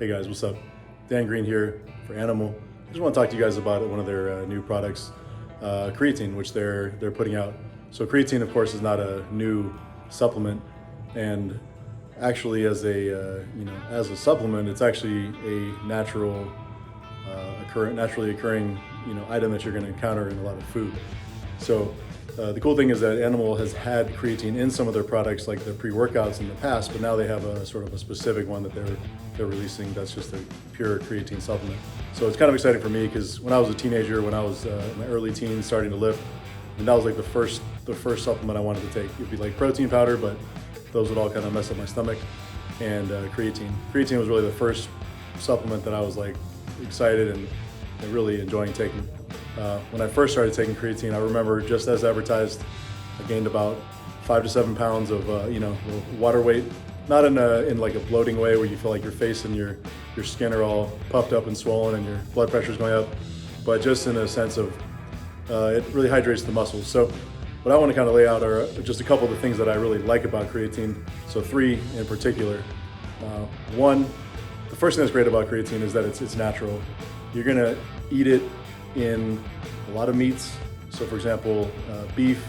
Hey guys, what's up? Dan Green here for Animal. I just want to talk to you guys about one of their new products, Creatine, which they're putting out. So Creatine, of course, is not a new supplement, and actually, as a supplement, it's actually a naturally occurring item that you're going to encounter in a lot of food. So the cool thing is that Animal has had creatine in some of their products, like their pre-workouts in the past, but now they have a sort of a specific one that they're releasing that's just a pure creatine supplement. So it's kind of exciting for me because when I was a teenager, when I was in my early teens starting to lift, and that was like the first supplement I wanted to take. It'd be like protein powder, but those would all kind of mess up my stomach. And creatine. Creatine was really the first supplement that I was like excited and really enjoying taking. When I first started taking creatine, I remember just as advertised, I gained about 5 to 7 pounds of water weight. Not in like a bloating way where you feel like your face and your skin are all puffed up and swollen and your blood pressure is going up, but just in a sense of it really hydrates the muscles. So what I want to kind of lay out are just a couple of the things that I really like about creatine. So 3 in particular. One, the first thing that's great about creatine is that it's natural. You're gonna eat it in a lot of meats. So for example, beef,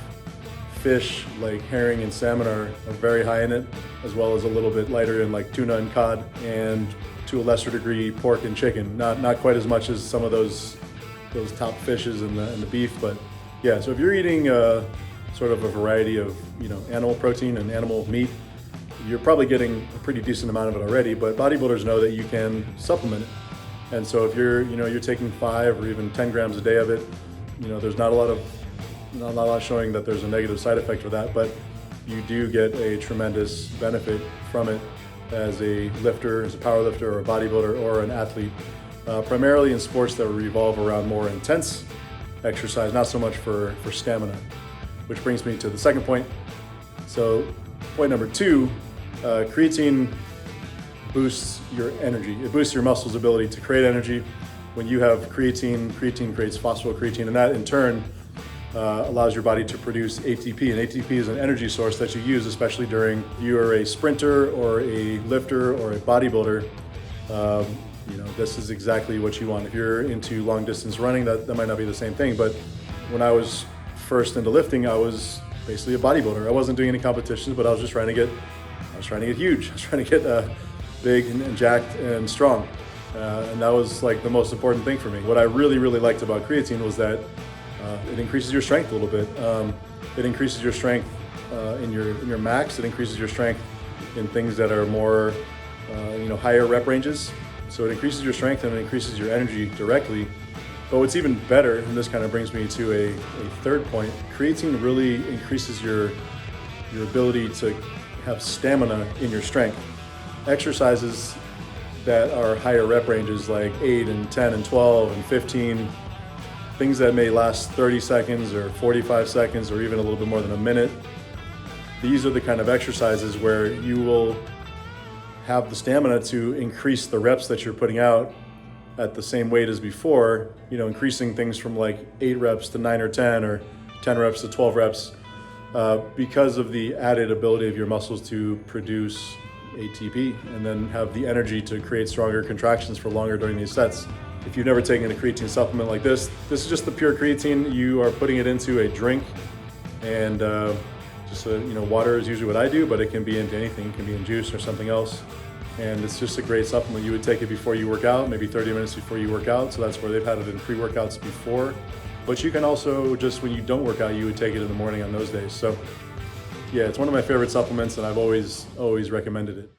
fish like herring and salmon are very high in it, as well as a little bit lighter in like tuna and cod, and to a lesser degree pork and chicken. Not quite as much as some of those top fishes and the beef, but yeah. So if you're eating sort of a variety of animal protein and animal meat, you're probably getting a pretty decent amount of it already. But bodybuilders know that you can supplement it. And so if you're taking 5 or even 10 grams a day of it, there's not a lot showing that there's a negative side effect for that, but you do get a tremendous benefit from it as a lifter, as a power lifter or a bodybuilder or an athlete, primarily in sports that revolve around more intense exercise, not so much for stamina. Which brings me to the second point. So point number 2, creatine boosts your energy. It boosts your muscles' ability to create energy. When you have creatine creates phosphocreatine, and that in turn allows your body to produce ATP. And ATP is an energy source that you use, especially during, if you are a sprinter or a lifter or a bodybuilder, this is exactly what you want. If you're into long distance running, that might not be the same thing. But when I was first into lifting, I was basically a bodybuilder. I wasn't doing any competitions, but I was just trying to get huge. I was trying to get big and jacked and strong. And that was like the most important thing for me. What I really, really liked about creatine was that it increases your strength a little bit. It increases your strength in your max. It increases your strength in things that are more, higher rep ranges. So it increases your strength and it increases your energy directly. But what's even better, and this kind of brings me to a third point, creatine really increases your ability to have stamina in your strength. Exercises that are higher rep ranges like 8 and 10 and 12 and 15, things that may last 30 seconds or 45 seconds or even a little bit more than a minute. These are the kind of exercises where you will have the stamina to increase the reps that you're putting out at the same weight as before, increasing things from like 8 reps to 9 or 10 or 10 reps to 12 reps because of the added ability of your muscles to produce ATP and then have the energy to create stronger contractions for longer during these sets. If you've never taken a creatine supplement like this is just the pure creatine. You are putting it into a drink, and water is usually what I do, but it can be into anything. It can be in juice or something else. And it's just a great supplement. You would take it before you work out, maybe 30 minutes before you work out. So that's where they've had it in pre-workouts before. But you can also, just when you don't work out, you would take it in the morning on those days. So yeah, it's one of my favorite supplements, and I've always recommended it.